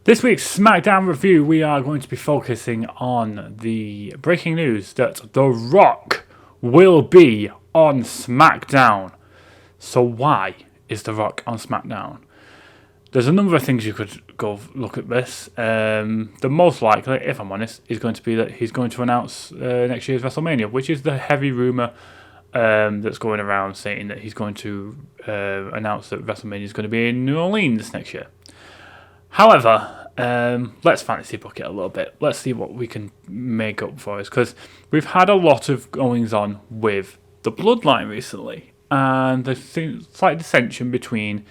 This week's SmackDown review, we are going to be focusing on the breaking news that The Rock will be on SmackDown. So why is The Rock on SmackDown? There's a number of things you could go look at this. The most likely, if I'm honest, is going to be that he's going to announce next year's WrestleMania, which is the heavy rumour that's going around saying that he's going to announce that WrestleMania is going to be in New Orleans next year. However, let's fantasy book it a little bit. Let's see what we can make up for us, because we've had a lot of goings on with the Bloodline recently, and there's slight dissension between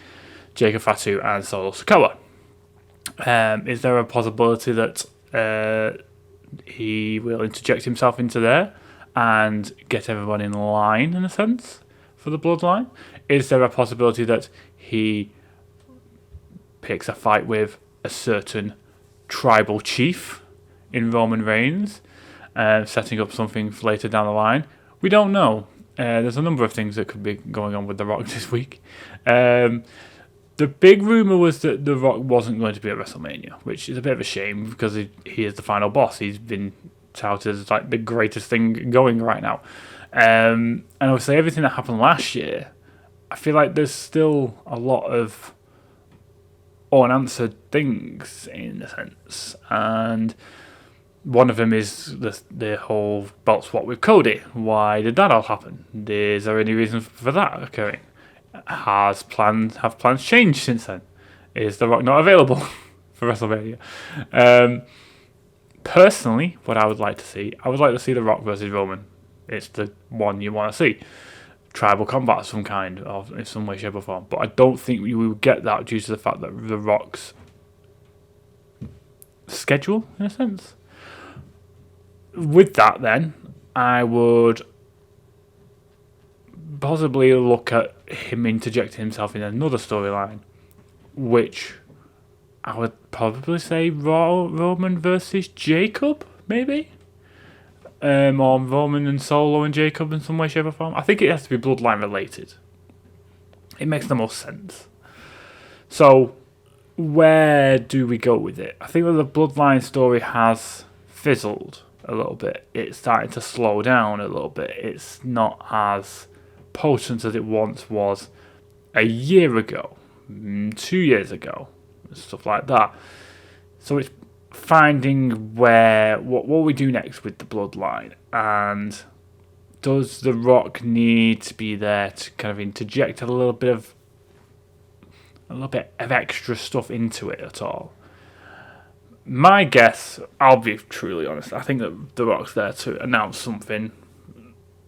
Jacob Fatu and Solo Sikoa. Is there a possibility that he will interject himself into there and get everyone in line, in a sense, for the Bloodline? Is there a possibility that he picks a fight with a certain tribal chief in Roman Reigns, setting up something for later down the line? We don't know. There's a number of things that could be going on with The Rock this week. The big rumour was that The Rock wasn't going to be at WrestleMania, which is a bit of a shame because he is the final boss. He's been touted as like the greatest thing going right now. And obviously everything that happened last year, I feel like there's still a lot of unanswered things in a sense, and one of them is the whole belt swap with Cody. Why did that all happen? Is there any reason for that occurring? Have plans changed since then? Is The Rock not available for WrestleMania? Personally, what I would like to see The Rock versus Roman. It's the one you want to see. Tribal combat of some kind, or in some way, shape or form. But I don't think we will get that due to the fact that The Rock's schedule, in a sense. With that then, I would possibly look at him interjecting himself in another storyline, which I would probably say Roman versus Jacob, maybe? Or Roman and Solo and Jacob in some way, shape or form. I think it has to be Bloodline related. It makes the most sense. So, where do we go with it? I think that the Bloodline story has fizzled a little bit. It's starting to slow down a little bit. It's not as potent as it once was a year ago, 2 years ago, stuff like that. So it's finding what we do next with the Bloodline, and does The Rock need to be there to kind of interject a little bit of extra stuff into it at all? My guess, I'll be truly honest, I think that The Rock's there to announce something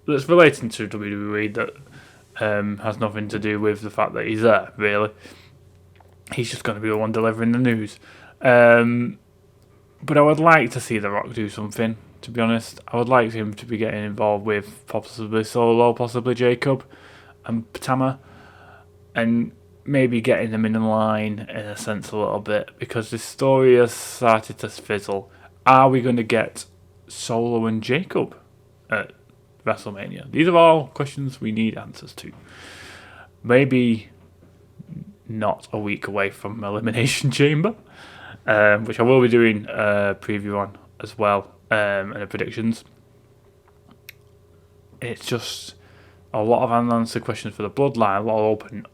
that's relating to WWE that has nothing to do with the fact that he's there, really. He's just going to be the one delivering the news. But I would like to see The Rock do something, to be honest. I would like him to be getting involved with possibly Solo, possibly Jacob and Patama, and maybe getting them in line, in a sense, a little bit, because this story has started to fizzle. Are we going to get Solo and Jacob at WrestleMania? These are all questions we need answers to. Maybe not a week away from Elimination Chamber, which I will be doing a preview on as well, and the predictions. It's just a lot of unanswered questions for the Bloodline, a lot of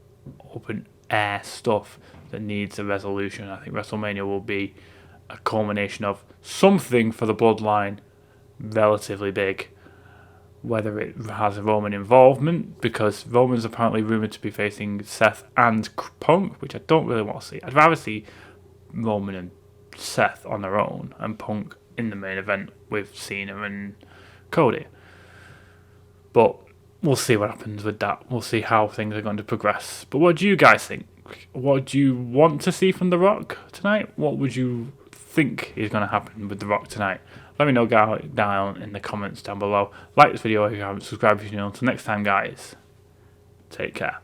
open air stuff that needs a resolution. I think WrestleMania will be a culmination of something for the Bloodline relatively big. Whether it has a Roman involvement, because Roman's apparently rumoured to be facing Seth and Punk, which I don't really want to see. I'd rather see Roman and Seth on their own, and Punk in the main event with Cena and Cody. But we'll see what happens with that. We'll see how things are going to progress. But what do you guys think? What do you want to see from The Rock tonight? What would you think is going to happen with The Rock tonight? Let me know down in the comments down below. Like this video if you haven't subscribed if you're new. Until next time, guys, take care.